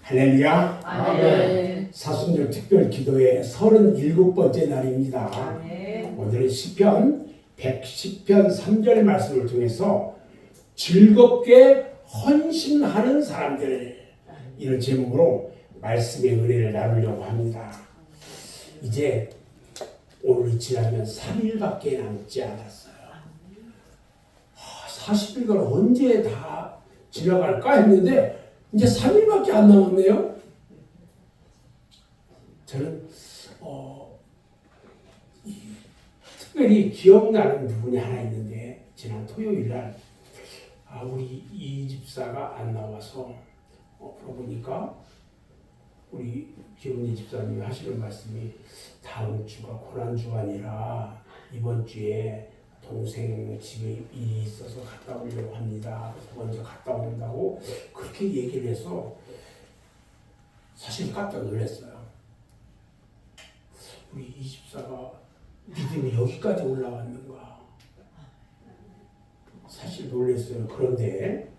할렐루야. 아멘. 사순절 특별 기도의 37번째 날입니다. 아멘. 오늘은 시편 110편 3절 말씀을 통해서 즐겁게 헌신하는 사람들, 이런 제목으로 말씀의 은혜를 나누려고 합니다. 이제 오늘이 지나면 3일밖에 남지 않았어요. 40일간 언제 다 지나갈까 했는데 이제 3일밖에 안 남았네요. 저는 특별히 기억나는 부분이 하나 있는데, 지난 토요일날 우리 이 집사가 안 나와서 물어보니까 우리 기훈이 집사님이 하시는 말씀이 다음 주가 고난주가 아니라 이번 주에 동생 집에 일이 있어서 갔다 오려고 합니다. 그래서 먼저 갔다 온다고 그렇게 얘기를 해서 사실 깜짝 놀랐어요. 우리 이 집사가 믿음이 여기까지 올라왔는가, 사실 놀랐어요. 그런데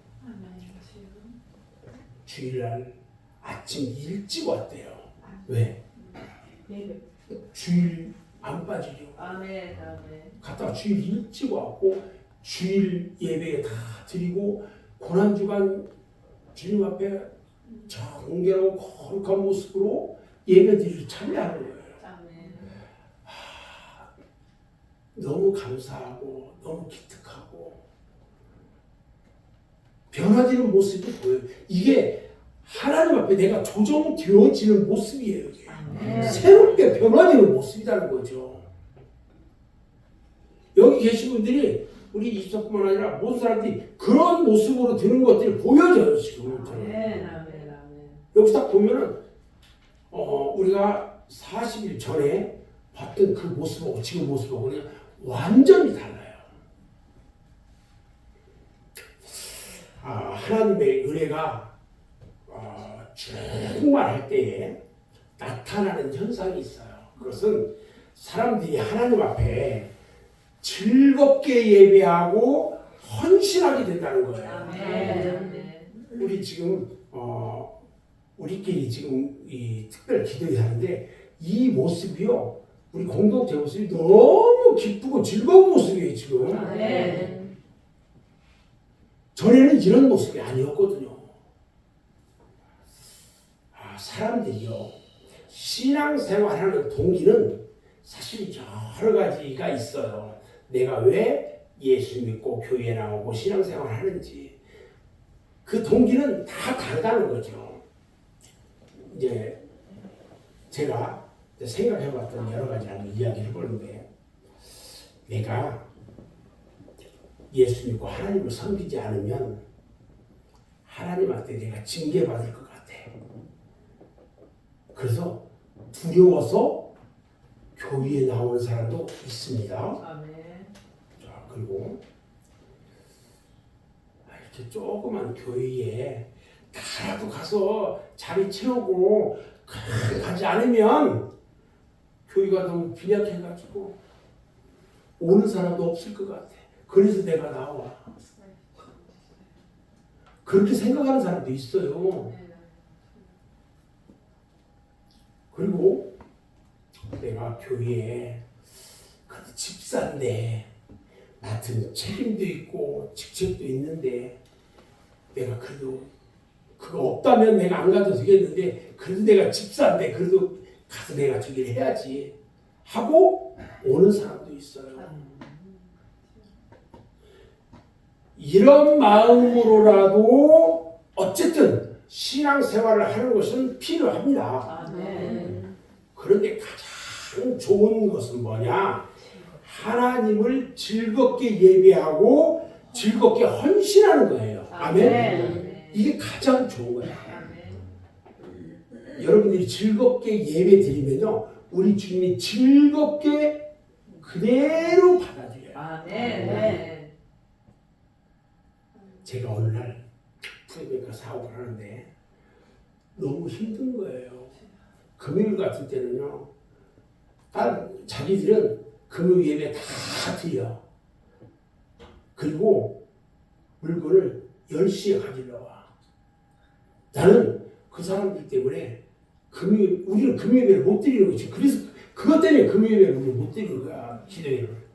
주일날 아침 일찍 왔대요. 왜? 주일 안 빠지려고. 아멘. 아멘. 갔다가 주일 일찍 왔고 주일 예배 다 드리고 고난주간 주님 앞에 정결하고 거룩한 모습으로 예배 드리고 참여하는 거예요. 아멘. 너무 감사하고 너무 기특하고 변화되는 모습이 보여요. 이게 하나님 앞에 내가 조정되어지는 모습이에요. 이게. 아멘. 새롭게 변화되는 모습이라는 거죠. 여기 계신 분들이 우리 이집사뿐만 아니라 모든 사람들이 그런 모습으로 드는 것들이 보여져요. 지금 아멘. 아멘. 아멘. 여기 딱 보면은 우리가 40일 전에 봤던 그 모습하고 지금 모습하고 그냥 완전히 달라요. 하나님의 은혜가 충만할 때에 나타나는 현상이 있어요. 그것은 사람들이 하나님 앞에 즐겁게 예배하고 헌신하게 된다는 거예요. 아멘. 우리 지금 우리끼리 지금 이 특별 기도를 하는데 이 모습이요, 우리 공동체 모습이 너무 기쁘고 즐거운 모습이에요. 지금 아멘. 전에는 이런 모습이 아니었거든요. 사람들이요, 신앙생활하는 동기는 사실 여러 가지가 있어요. 내가 왜 예수 믿고 교회 나오고 신앙생활 하는지 그 동기는 다 다르다는 거죠. 이제 제가 생각해봤던 여러 가지 이야기를 해보는데, 내가 예수 믿고 하나님을 섬기지 않으면 하나님한테 내가 징계받을 것 같아. 그래서 두려워서 교회에 나오는 사람도 있습니다. 아멘. 자, 그리고 이렇게 조그만 교회에 나라도 가서 자리 채우고 가지 않으면 교회가 너무 빈약해가지고 오는 사람도 없을 것 같아. 그래서 내가 나와. 그렇게 생각하는 사람도 있어요. 그리고 내가 교회에 그래도 집사인데 맡은 책임도 있고 직책도 있는데, 내가 그래도 그거 없다면 내가 안 가도 되겠는데, 그래도 내가 집사인데 그래도 가서 내가 저기를 해야지 하고 오는 사람도 있어요. 이런 마음으로라도 어쨌든 신앙생활을 하는 것은 필요합니다. 아멘. 그런데 가장 좋은 것은 뭐냐? 하나님을 즐겁게 예배하고 즐겁게 헌신하는 거예요. 아멘. 이게 가장 좋은 거예요. 여러분들이 즐겁게 예배 드리면요, 우리 주님이 즐겁게 그대로 받아들여요. 아멘. 제가 어느 날 프로그램 사업을 하는데 너무 힘든 거예요. 금요일 같은 때는요, 자기들은 금요일 예배 다 드려. 그리고 물건을 10시에 가지러 와. 나는 그 사람들 때문에 우리는 금요예배를 못 드리는 거지. 그래서 그것 때문에 금요예배를 우리는 못 드리는 거야. 기도회를.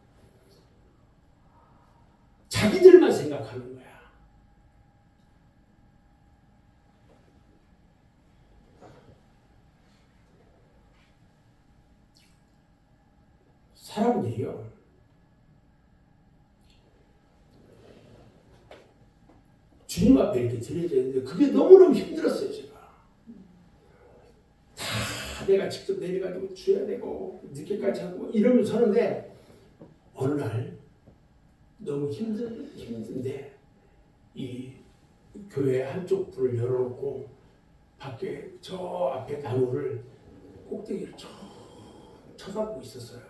자기들만 생각하는 거야. 사람들이요. 주님 앞에 이렇게 드려야 되는데 그게 너무너무 힘들었어요. 제가. 다 내가 직접 내려가지고 줘야 되고 늦게까지 하고 이러면서 하는데 어느 날 너무 힘든데 이 교회 한쪽 불을 열어놓고 밖에 저 앞에 나무를 꼭대기를 쭉 쳐다보고 있었어요.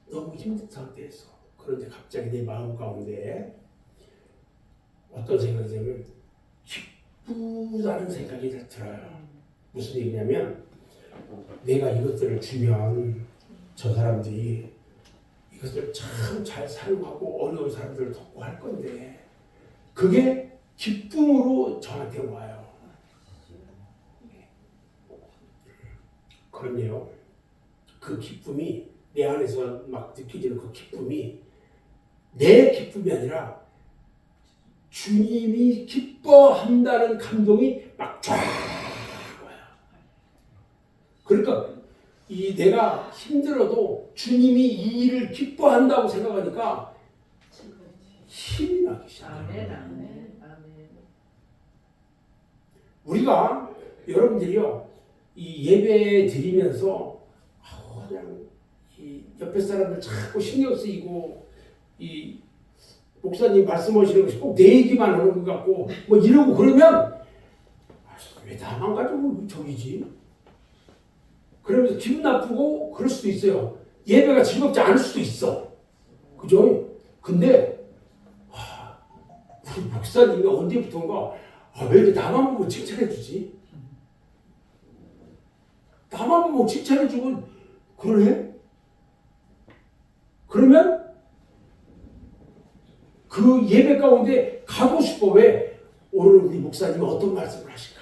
너무 힘든 상태에서. 그런데 갑자기 내 마음 가운데 어떤 생각이 들면 기쁘다는 생각이 들어요. 무슨 얘기냐면 내가 이것들을 주면 저 사람들이 이것을 참 잘 사용하고 어려운 사람들을 돕고 할 건데 그게 기쁨으로 저한테 와요. 그런데요. 그 기쁨이 내 안에서 막 느껴지는 그 기쁨이 내 기쁨이 아니라 주님이 기뻐한다는 감동이 막 쫙 와요. 그러니까 내가 힘들어도 주님이 이 일을 기뻐한다고 생각하니까 힘이 나기 시작해요. 아멘, 아멘, 아멘. 우리가 여러분들이요 이 예배 드리면서 그냥 이 옆에 사람들 자꾸 신경 쓰이고 이 목사님 말씀하시는 것이 꼭 내 얘기만 하는 것 같고 뭐 이러고 그러면 왜 나만 가지고 저기지? 그러면서 기분 나쁘고 그럴 수도 있어요. 예배가 즐겁지 않을 수도 있어. 그죠? 근데 우리 목사님이 언제부턴가 왜 이렇게 나만 보고 칭찬해 주지? 나만 보고 칭찬해 주고 그러네? 그러면 그 예배 가운데 가고 싶어. 왜? 오늘 우리 목사님은 어떤 말씀을 하실까?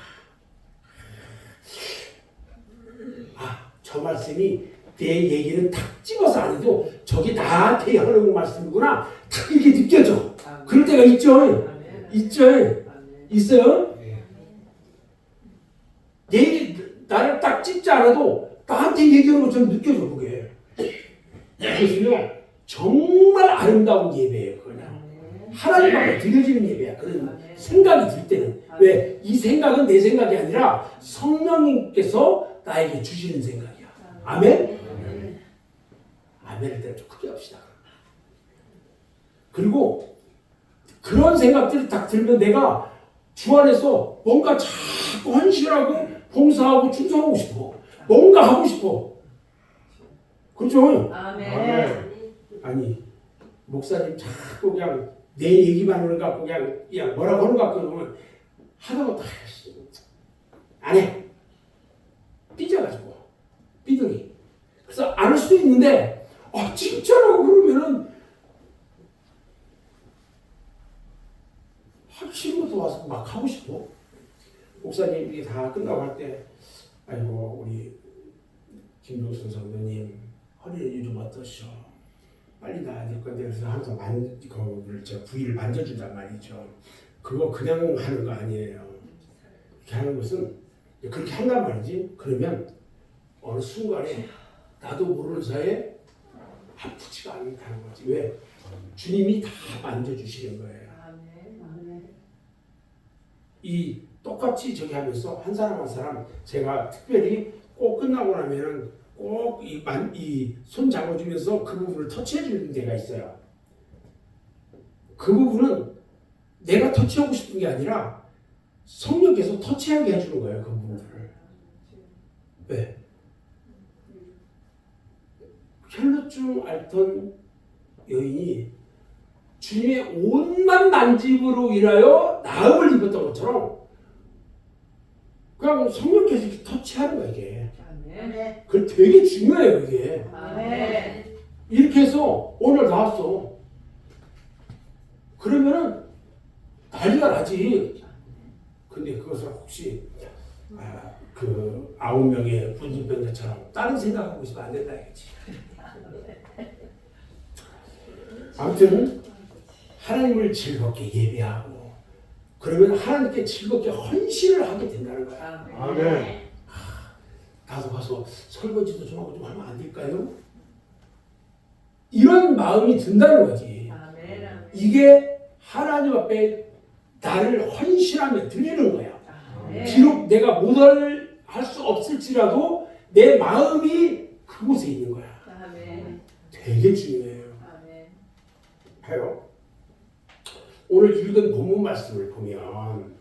저 말씀이 내 얘기는 탁 집어서 안 해도 저게 나한테 하는 말씀이구나. 탁 이렇게 느껴져. 아멘. 그럴 때가 있죠. 아멘. 있죠. 아멘. 있어요. 나를 딱 찝지 않아도 나한테 얘기하는 것처럼 느껴져. 그게. 그것은요. 정말 아름다운 예배예요. 그냥. 하나님 앞에 드려지는 예배야. 그런 생각이 들 때는. 왜? 이 생각은 내 생각이 아니라 성령님께서 나에게 주시는 생각이야. 아멘? 아멘을 때는 좀 크게 합시다. 그리고 그런 생각들이 딱 들면 내가 주 안에서 뭔가 자꾸 헌신하고 봉사하고 충성하고 싶어. 뭔가 하고 싶어. 그렇죠? 아멘. 아니 목사님 자꾸 그냥 내 얘기만 하는 것 같고 그냥 뭐라고 하는 것 같고 그러면 하다못해 안 해. 삐져가지고 삐둥이. 그래서 안 할 수도 있는데 진짜라고 그러면은 하기 싫은 것도 와서 막 하고 싶어. 목사님 이게 다 끝나고 할 때 아이고 우리 김종순 성도님 허리는 요즘 어떠셔? 빨리 나아야 될 건데 그래서 항상 그걸 제가 부위를 만져준단 말이죠. 그거 그냥 하는 거 아니에요. 이렇게 하는 것은 그렇게 한단 말이지. 그러면 어느 순간에 나도 모르는 사이에 아프지가 않다는 거지. 왜? 주님이 다 만져주시는 거예요. 이 똑같이 저기 하면서 한 사람 한 사람 제가 특별히 꼭 끝나고 나면은 꼭 이 손 잡아주면서 그 부분을 터치해 주는 데가 있어요. 그 부분은 내가 터치하고 싶은 게 아니라 성령께서 터치하게 해주는 거예요. 그 부분들을. 왜? 혈루증 앓던 여인이 주님의 온만 만짐으로 인하여 나음을 입었던 것처럼 그냥 성령께서 이렇게 터치하는 거야 이게. 아멘. 그게 되게 중요해요 이게. 아멘. 이렇게 해서 오늘 나왔어. 그러면은 난리가 나지. 근데 그것을 혹시 그 9명의 군중병자처럼 다른 생각하고 있으면 안 된다 이거지. 아무튼 하나님을 즐겁게 예배하고 그러면 하나님께 즐겁게 헌신을 하게 된다는 거야. 아멘. 나도 가서 설거지도 좀 하고 좀 하면 안 될까요? 이런 마음이 든다는 거지. 이게 하나님 앞에 나를 헌신하며 드리는 거야. 비록 내가 못할 수 없을지라도 내 마음이 그곳에 있는 거야. 되게 중요해요. 봐요. 오늘 읽은 본문 말씀을 보면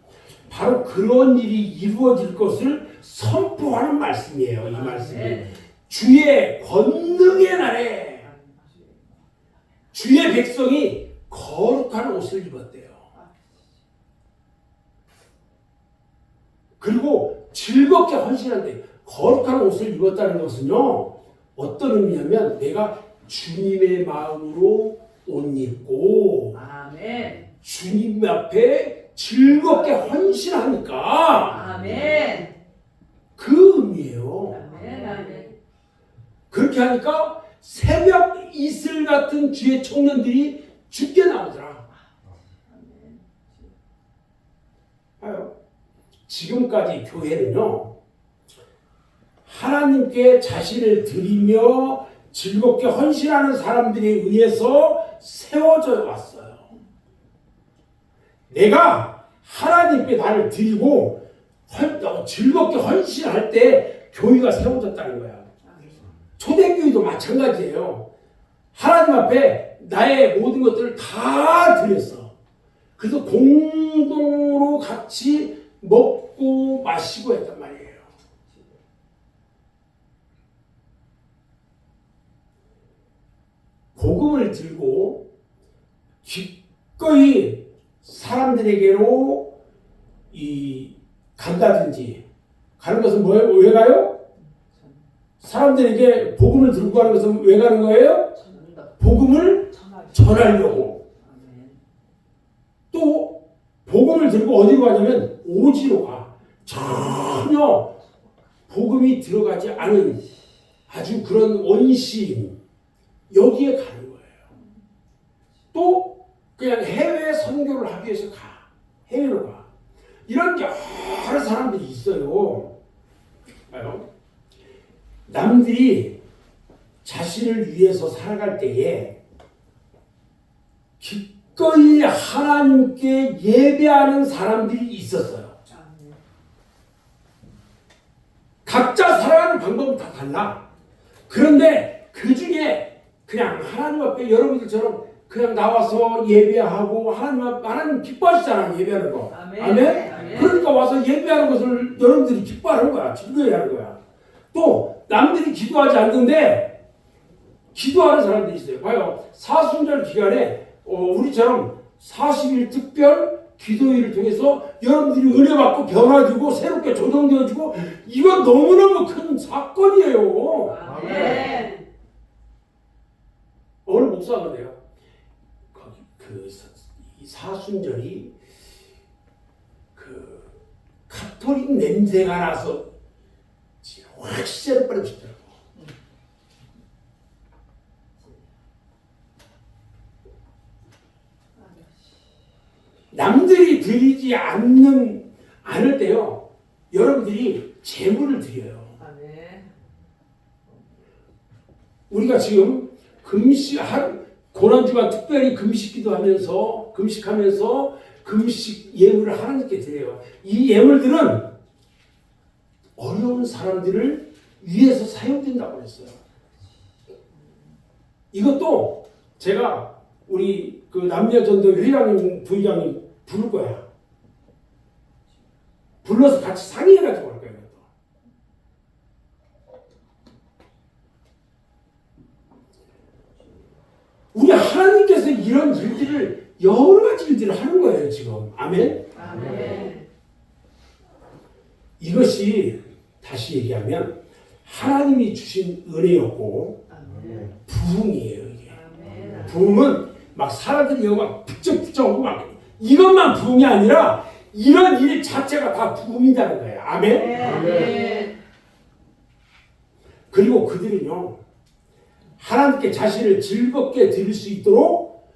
바로 그런 일이 이루어질 것을 선포하는 말씀이에요. 이 말씀이 주의 권능의 날에 주의 백성이 거룩한 옷을 입었대요. 그리고 즐겁게 헌신한대. 거룩한 옷을 입었다는 것은요, 어떤 의미냐면 내가 주님의 마음으로 옷 입고 주님 앞에 즐겁게 헌신하니까 그 의미예요. 그렇게 하니까 새벽 이슬 같은 주의 청년들이 죽게 나오더라. 봐요. 지금까지 교회는요, 하나님께 자신을 드리며 즐겁게 헌신하는 사람들에 의해서 세워져 왔어요. 내가 하나님께 나를 드리고 즐겁게 헌신할 때 교회가 세워졌다는 거야. 초대교회도 마찬가지예요. 하나님 앞에 나의 모든 것들을 다 드렸어. 그래서 공동으로 같이 먹고 마시고 했단 말이에요. 복음을 들고 기꺼이 사람들에게로 간다든지 가는 것은 뭐예요? 왜 가요? 사람들에게 복음을 들고 가는 것은 왜 가는 거예요? 복음을 전하려고. 또 복음을 들고 어디로 가냐면 오지로 가. 전혀 복음이 들어가지 않은 아주 그런 원시인 여기에 가는 거예요. 또 그냥 해외 선교를 하기 위해서 가. 해외로 가. 이런 여러 사람들이 있어요. 봐요. 남들이 자신을 위해서 살아갈 때에 기꺼이 하나님께 예배하는 사람들이 있었어요. 각자 살아가는 방법은 다 달라. 그런데 그 중에 그냥 하나님 앞에 여러분들처럼 그냥 나와서 예배하고 하나님 기뻐하시잖아요. 예배하는 거. 아멘? 그러니까 와서 예배하는 것을 여러분들이 기뻐하는 거야. 즐거워야 하는 거야. 또 남들이 기도하지 않는데 기도하는 사람들이 있어요. 봐요. 사순절 기간에 우리처럼 40일 특별 기도회를 통해서 여러분들이 은혜 받고 변화되고 새롭게 조정되어지고 이건 너무너무 큰 사건이에요. 아멘. 어느 목사가 그래요. 이 사순절이 그 가톨릭 냄새가 나서 확실히 빠져주더라고. 남들이 드리지 않을 때요, 여러분들이 제물을 드려요. 우리가 지금 고난주간 특별히 금식하면서 금식 예물을 하나님께 드려요. 이 예물들은 어려운 사람들을 위해서 사용된다고 했어요. 이것도 제가 우리 그 남녀전도 회장님, 부회장님 부를 거야. 불러서 같이 상의해가지고 할 거야. 우리 하나님께서 이런 일들을 여러 가지 일들을 하는 거예요 지금. 아멘? 아멘. 이것이 다시 얘기하면 하나님이 주신 은혜였고 부흥이에요. 이게 아멘. 부흥은 막 사람들이 막 북적북적하고 막 이것만 부흥이 아니라 이런 일 자체가 다 부흥이라는 거예요. 아멘. 아멘. 그리고 그들은요, 하나님께 자신을 즐겁게 드릴 수 있도록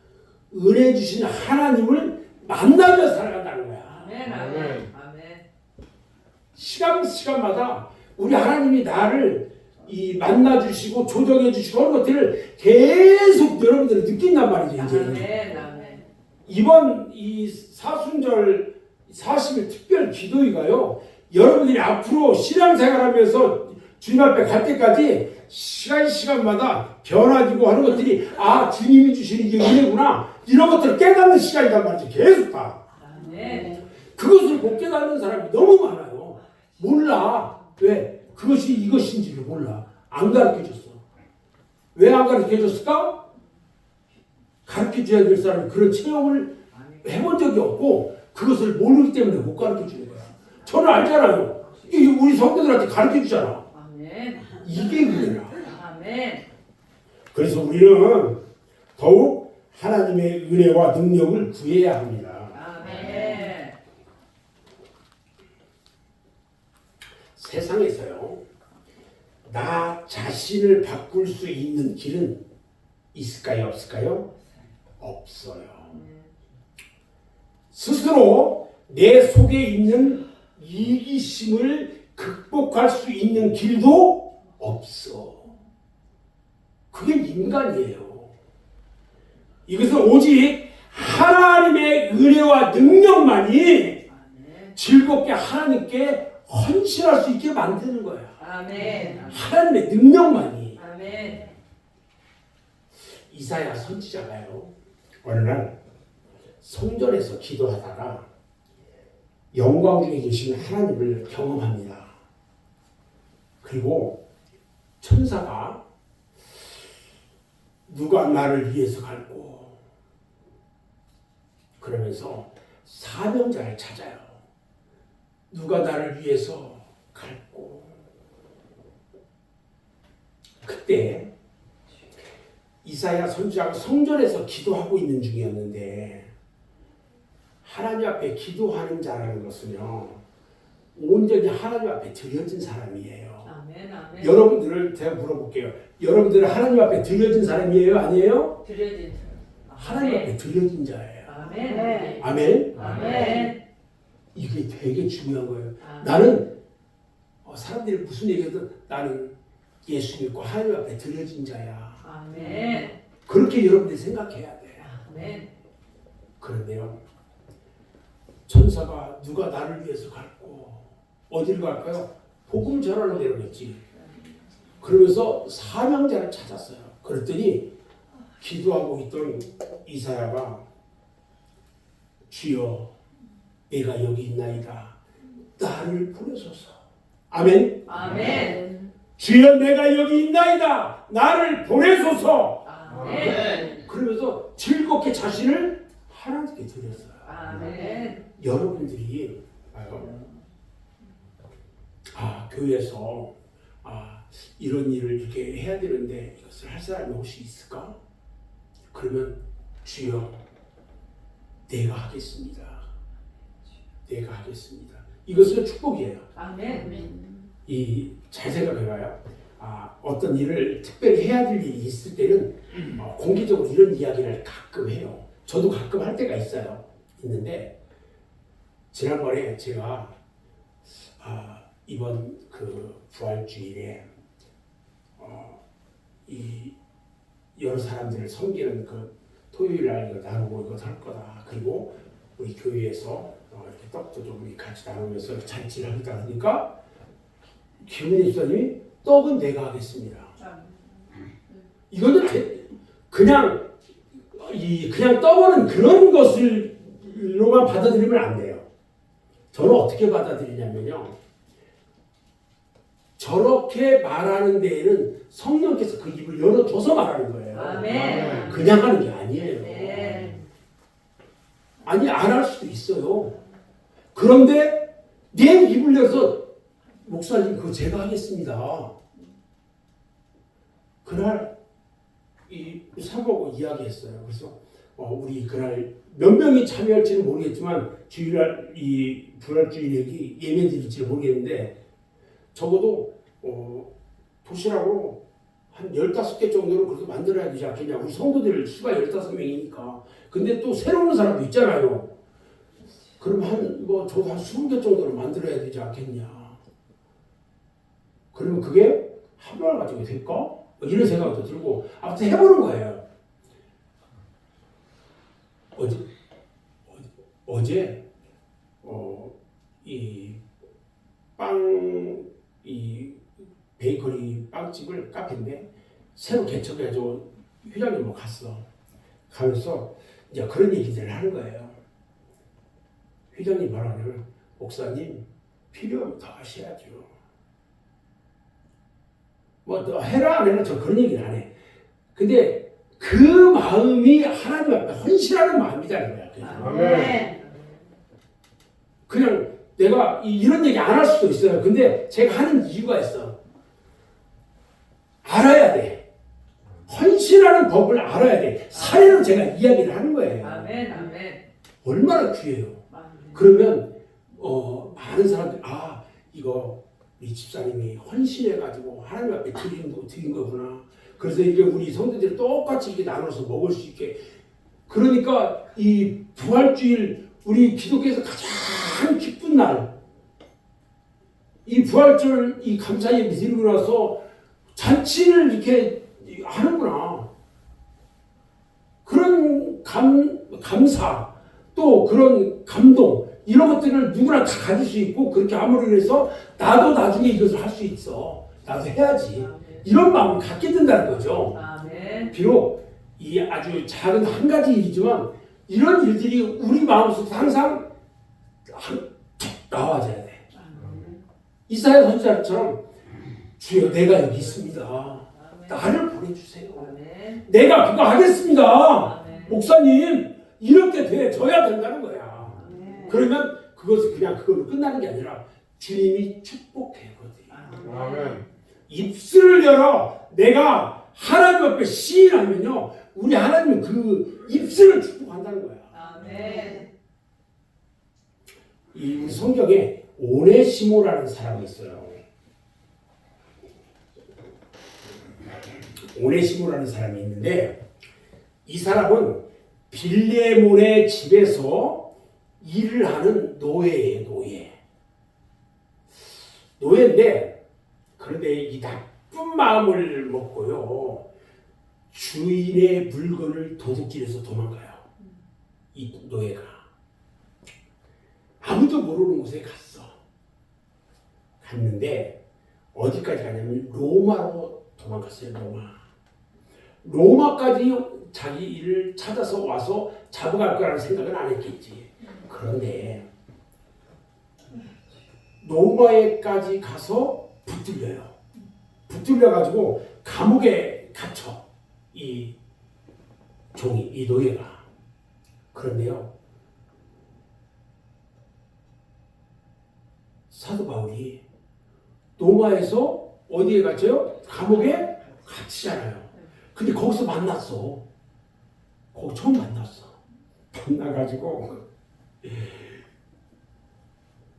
은혜 주신 하나님을 만나며 살아간다는 거야. 아멘. 아멘. 아멘. 시간마다 우리 하나님이 나를 이 만나 주시고 조정해 주시고 하는 것들을 계속 여러분들이 느낀단 말이죠. 이제 아멘. 아멘. 이번 이 사순절 40일 특별 기도회가요, 여러분들이 앞으로 신앙생활하면서 주님 앞에 갈 때까지 시간마다 변화지고 하는 것들이 주님이 주시는 이게 은혜구나, 이런 것들을 깨닫는 시간이란 말이죠. 계속 다. 아멘. 그것을 못 깨닫는 사람이 너무 많아요. 몰라. 왜? 그것이 이것인지를 몰라. 안 가르쳐줬어. 왜 안 가르쳐줬을까? 가르쳐줘야 될 사람이 그런 체험을 해본 적이 없고 그것을 모르기 때문에 못 가르쳐주는 거야. 저는 알잖아요. 이게 우리 성도들한테 가르쳐주잖아. 아멘. 이게 은혜야. 아멘. 그래서 우리는 더욱 하나님의 은혜와 능력을 구해야 합니다. 아멘. 세상에서요, 나 자신을 바꿀 수 있는 길은 있을까요? 없을까요? 없어요. 스스로 내 속에 있는 이기심을 극복할 수 있는 길도 없어. 그게 인간이에요. 이것은 오직 하나님의 은혜와 능력만이 즐겁게 하나님께 헌신할 수 있게 만드는 거야. 아멘. 하나님의 능력만이. 아멘. 이사야 선지자가요, 어느 날 성전에서 기도하다가 영광 중에 계신 하나님을 경험합니다. 그리고 천사가 누가 나를 위해서 갈고, 그러면서 사명자를 찾아요. 누가 나를 위해서 갈고. 그때 이사야 선지자가 성전에서 기도하고 있는 중이었는데, 하나님 앞에 기도하는 자라는 것은요, 온전히 하나님 앞에 드려진 사람이에요. 아멘. 아멘. 여러분들을 제가 물어볼게요. 여러분들은 하나님 앞에 드려진 사람이에요? 아니에요? 드려진 하나님 앞에 드려진 자예요. 아멘. 아멘? 아멘. 이게 되게 중요한 거예요. 아멘. 나는 사람들이 무슨 얘기해도 나는 예수 믿고 하나님 앞에 드려진 자야. 아멘. 그렇게 여러분들이 생각해야 돼. 아멘. 그런데요, 천사가 누가 나를 위해서 갈고, 어디를 갈까요? 복음 전하는 데로 갔지. 그러면서 사명자를 찾았어요. 그랬더니 기도하고 있던 이사야가, 주여 내가 여기 있나이다, 나를 보내소서. 아멘. 아멘. 주여 내가 여기 있나이다, 나를 보내소서. 아멘. 그러면서 즐겁게 자신을 하나님께 드렸어요. 아멘. 여러분들이 교회에서 이런 일을 이렇게 해야 되는데 이것을 할 사람이 혹시 있을까? 그러면 주여 내가 하겠습니다. 내가 하겠습니다. 이것은 축복이에요. 아멘. 잘 생각해봐요. 어떤 일을 특별히 해야 될 일이 있을 때는 공개적으로 이런 이야기를 가끔 해요. 저도 가끔 할 때가 있는데, 지난번에 제가 이번 그 부활주일에 이 여러 사람들을 섬기는 그 토요일 날 이거 나누고 이거 할 거다. 그리고 우리 교회에서 이렇게 떡도 좀 같이 나누면서 잔치를 하겠다 하니까 김은혜 집사님이 떡은 내가 하겠습니다. 이거는 그냥 떠보는 그런 것을로만 받아들이면 안 돼요. 저는 어떻게 받아들이냐면요, 저렇게 말하는 데에는 성령께서 그 입을 열어줘서 말하는 거예요. 아멘. 그냥 하는 게 아니에요. 네. 아니, 안 할 수도 있어요. 그런데 내 입을 열어서 목사님 그거 제가 하겠습니다. 그날 이 사모하고 이야기했어요. 그래서 우리 그날 몇 명이 참여할지는 모르겠지만 주일날 이 부활주일이 예배 드릴지는 모르겠는데 적어도 도시락으로 한 15개 정도는 그렇게 만들어야 되지 않겠냐. 우리 성도들 수가 15명이니까. 근데 또 새로운 사람도 있잖아요. 그럼 저도 한 20개 정도는 만들어야 되지 않겠냐. 그러면 그게 한 번 가지고 될까? 이런 생각도 들고 아무튼 해보는 거예요. 어제 이 베이커리 빵집을 카페인데 새로 개척해가지고 회장님 갔어. 가면서 이제 그런 얘기들을 하는 거예요. 회장님 말하는 목사님 필요하면 더 하셔야죠. 뭐 너 해라 안 해라 저 그런 얘기는 안 해. 근데 그 마음이 하나님 앞에 헌신하는 마음이라는 거야. 아멘. 그냥 내가 이런 얘기 안 할 수도 있어요. 근데 제가 하는 이유가 있어. 알아야 돼. 헌신하는 법을 알아야 돼. 사례로 제가 이야기를 하는 거예요. 아멘. 아멘. 얼마나 귀해요. 아멘. 그러면 많은 사람들이 이거 이 집사님이 헌신해가지고 하나님 앞에 드린 거구나. 그래서 이게 우리 성도들이 똑같이 이게 나눠서 먹을 수 있게. 그러니까 이 부활주일 우리 기독교에서 가장 기쁜 날, 이 부활절 이 감사예배 드리고 나서 잔치를 이렇게 하는구나. 그런 감사 또 그런 감동 이런 것들을 누구나 다 가질 수 있고 그렇게 함으로 해서 나도 나중에 이것을 할 수 있어. 나도 해야지. 이런 마음을 갖게 된다는 거죠. 아멘. 비록 이 아주 작은 한 가지 일이지만 이런 일들이 우리 마음속에서 항상 나와줘야 돼. 이사야 선지자처럼 주여 내가 여기 있습니다. 나를 보내주세요. 아멘. 내가 그거 하겠습니다. 아멘. 목사님 이렇게 돼줘야 된다는 거야. 아멘. 그러면 그것을 그냥 그걸로 끝나는 게 아니라 주님이 축복해거든요. 아멘. 입술을 열어 내가 하나님 앞에 시인하면요 우리 하나님은 그 입술을 축복한다는 거야. 아멘. 이 우리 성경에 오네시모라는 사람이 있어요. 오네시모라는 사람이 있는데 이 사람은 빌레몬의 집에서 일을 하는 노예예요. 노예인데 그런데 이 나쁜 마음을 먹고요 주인의 물건을 도둑질해서 도망가요. 이 노예가 아무도 모르는 곳에 갔는데 어디까지 가냐면 로마로 도망갔어요. 로마까지 자기 일을 찾아서 와서 잡아갈 거라는 생각은 안 했겠지. 그런데 로마에까지 가서 붙들려가지고 감옥에 갇혀 이 노예가. 그런데요 사도 바울이 로마에서 어디에 갇혀요? 감옥에 갇히잖아요. 근데 거기서 만났어. 거기 처음 만나가지고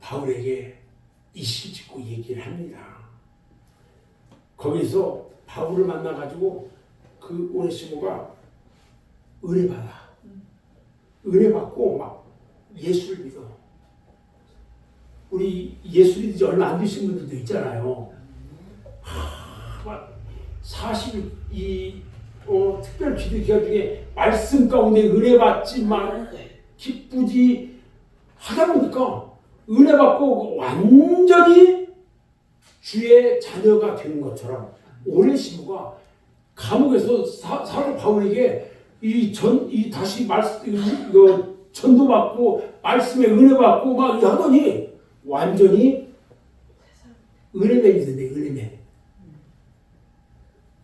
바울에게 이실 짓고 얘기를 합니다. 거기서 바울을 만나가지고 그 오네시모가 은혜 받고 막 예수를 믿어. 우리 예수 믿은 지 얼마 안 되신 분들도 있잖아요. 막 40일 특별 기도 기간 중에 말씀 가운데 은혜 받지 막 기쁘지 하다 보니까 은혜 받고 완전히 주의 자녀가 되는 것처럼 오네시모가 감옥에서 사도 바울에게 다시 이거 전도받고 말씀에 은혜 받고 막 하더니 완전히 은혜맨이 된대. 은혜맨.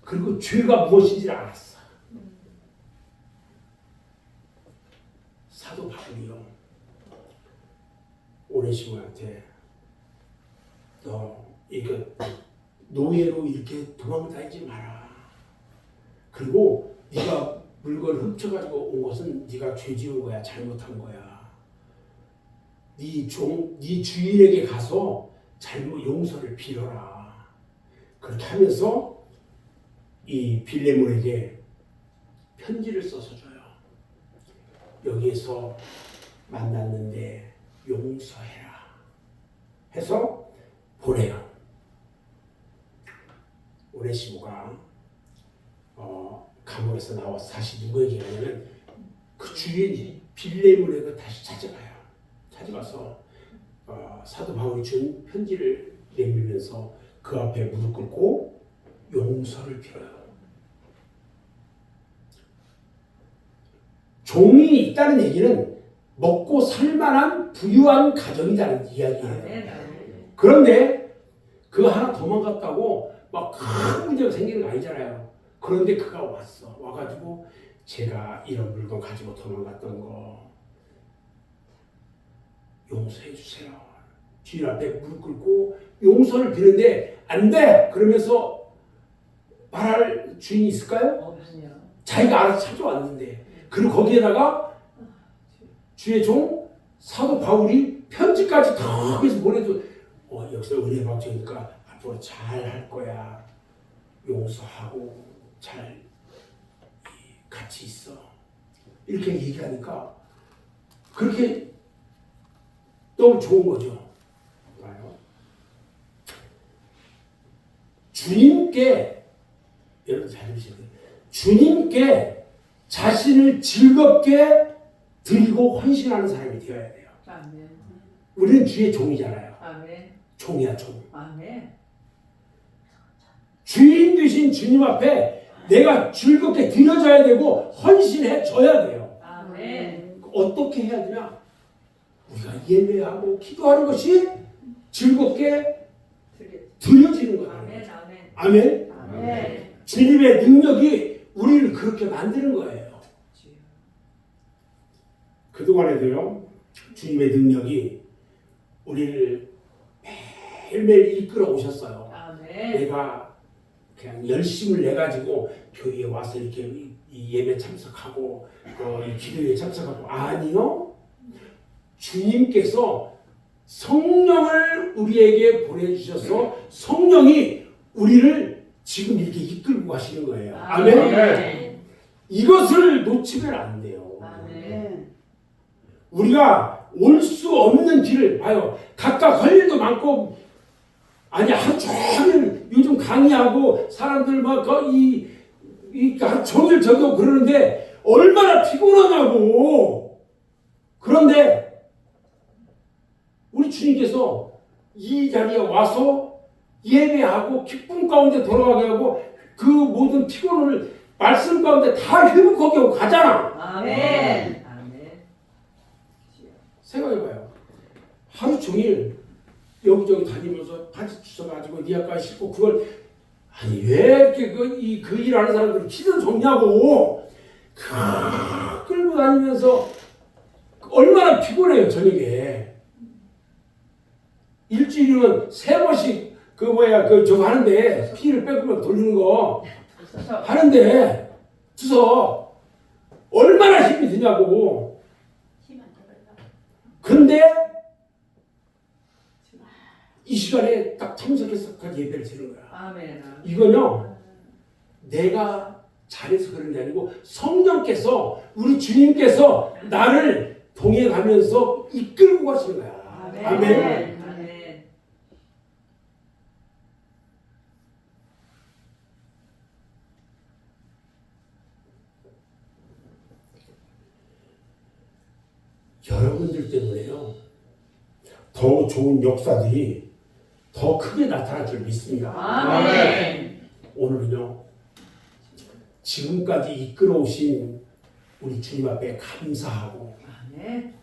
그리고 죄가 무엇인지를 알았어. 사도 바울이요 오네시모한테 너 이거 노예로 이렇게 도망다니지 마라. 그리고 네가 물건을 훔쳐가지고 온 것은 네가 죄 지은 거야. 잘못한 거야. 네 주인에게 가서 잘못 용서를 빌어라. 그렇게 하면서 이 빌레몬에게 편지를 써서 줘요. 여기에서 만났는데 용서해라 해서 보내요. 오네시모가 감옥에서 나와서 다시 누구에게 가냐면 그 주인 빌레몬에게 다시 찾아가요. 찾아가서 사도 바울이 준 편지를 내밀면서 그 앞에 무릎 꿇고 용서를 빌어요. 종이 있다는 얘기는 먹고 살만한 부유한 가정이라는 이야기예요. 그런데 그 하나 도망갔다고 막 큰 문제가 생기는 거 아니잖아요. 그런데 그가 왔어. 와가지고 제가 이런 물건 가지고 도망갔던 거 용서해 주세요. 주인 앞에 무릎 꿇고 용서를 비는데 안 돼! 그러면서 말할 주인이 있을까요? 없으요. 자기가 알아서 찾아왔는데 그리고 거기에다가 주의 종 사도 바울이 편지까지 다 해서 보내도 여기서 은혜 방송이니까 앞으로 잘 할 거야. 용서하고 잘 같이 있어. 이렇게 얘기하니까 그렇게 너무 좋은 거죠. 봐요. 주님께 여러분 잘 들으시면 돼요. 주님께 자신을 즐겁게 드리고 헌신하는 사람이 되어야 돼요. 아멘. 우리는 주의 종이잖아요. 아멘. 종이야 종. 아멘. 주인 되신 주님 앞에 내가 즐겁게 드려져야 되고 헌신해 줘야 돼요. 아멘. 어떻게 해야 되냐? 우리가 예배하고 기도하는 것이 즐겁게 드려지는 거다. 아멘. 아멘. 아멘. 아멘. 주님의 능력이 우리를 그렇게 만드는 거예요. 그동안에도요, 주님의 능력이 우리를 매일매일 이끌어 오셨어요. 아멘. 내가 그냥 열심을 내가지고 교회에 와서 이렇게 이 예배 참석하고 이 기도에 참석하고 아니요. 주님께서 성령을 우리에게 보내주셔서 성령이 우리를 지금 이렇게 이끌고 가시는 거예요. 아멘. 아멘. 이것을 놓치면 안 돼요. 아멘. 우리가 올 수 없는 길을 봐요. 각각 할 일도 많고 아니 하루 종일 요즘 강의하고 사람들 막 하루 종일 저도 그러는데 얼마나 피곤하냐고. 그런데 우리 주님께서 이 자리에 와서 예배하고 기쁨 가운데 돌아가게 하고 그 모든 피곤을 말씀 가운데 다 회복하게 하고 가잖아. 아멘. 아멘. 생각해봐요. 하루 종일 여기저기 다니면서 바지 주워가지고 니아까 싣고 그걸 아니 왜 이렇게 그 일하는 사람들이 키도 적냐고 끌고 다니면서 얼마나 피곤해요 저녁에. 일주일이면 3번씩 저거 하는데 피를 빼고 돌리는 거 하는데 주서 얼마나 힘이 드냐고. 근데 이 시간에 딱 참석해서 예배를 드리는 거야. 아멘. 이건요 내가 잘해서 그런 게 아니고 성령께서 우리 주님께서 나를 동행하면서 이끌고 가시는 거야. 아멘. 아멘. 아멘. 여러분들 때문에요 더 좋은 역사들이 더 크게 나타날 줄 믿습니다. 아멘. 오늘은요 지금까지 이끌어 오신 우리 주님 앞에 감사하고 아멘.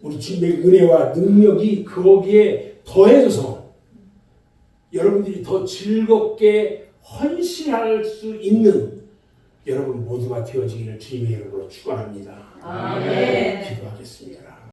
우리 주님의 은혜와 능력이 거기에 더해져서 여러분들이 더 즐겁게 헌신할 수 있는 여러분 모두가 되어지기를 주님의 이름으로 축원합니다. 아멘. 기도하겠습니다.